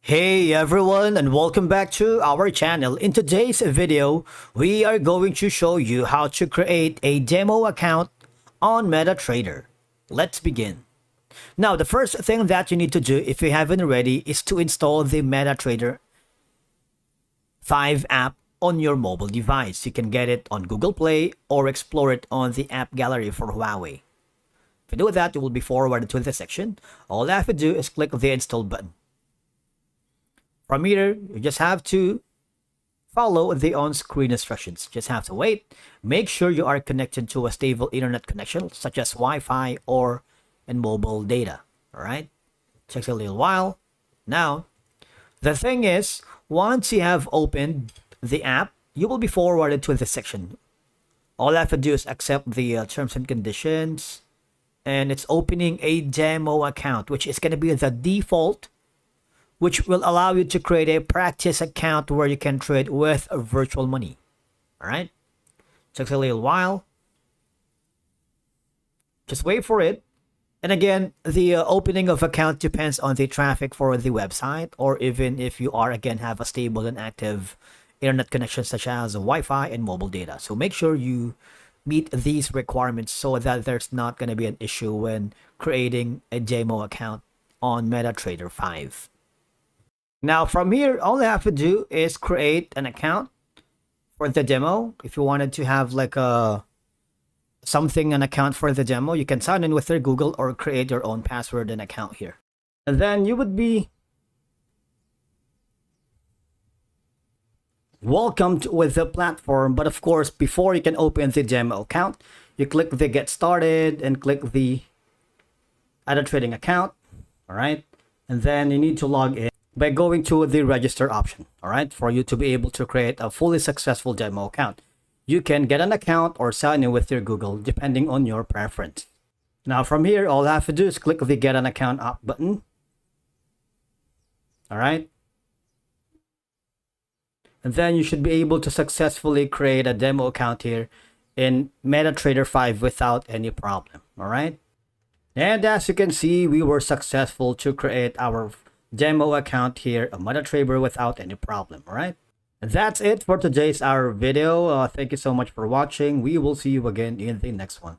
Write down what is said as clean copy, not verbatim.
Hey everyone, and welcome back to our channel. In today's video, we are going to show you how to create a demo account on Metatrader. Let's begin. Now, the first thing that you need to do if you haven't already is to install the Metatrader 5 app on your mobile device. You can get it on Google Play or explore it on the app gallery for Huawei. If you do that, you will be forwarded to this section. All you have to do is click the install button. From here, you just have to follow the on-screen instructions. Just have to wait. Make sure you are connected to a stable internet connection, such as Wi-Fi or and mobile data. All right. Takes a little while. Now, the thing is, once you have opened the app, you will be forwarded to this section. All I have to do is accept the terms and conditions, and it's opening a demo account, which is going to be the default, which will allow you to create a practice account where you can trade with virtual money. All right. Takes a little while. Just wait for it. And again, the opening of account depends on the traffic for the website, or even if you are again have a stable and active internet connection such as Wi-Fi and mobile data. So make sure you meet these requirements so that there's not going to be an issue when creating a demo account on Metatrader 5. Now from here, all you have to do is create an account for the demo. If you wanted to have like an account for the demo, you can sign in with your Google or create your own password and account here. And then you would be welcomed with the platform. But of course, before you can open the demo account, you click the get started and click the add a trading account. All right. And then you need to log in by going to the register option. All right. For you to be able to create a fully successful demo account, you can get an account or sign in with your Google depending on your preference. Now from here, all you have to do is click the get an account up button. All right. And then you should be able to successfully create a demo account here in Metatrader 5 without any problem. All right. And as you can see, we were successful to create our demo account here on Metatrader without any problem. All right. That's it for today's our video. Thank you so much for watching. We will see you again in the next one.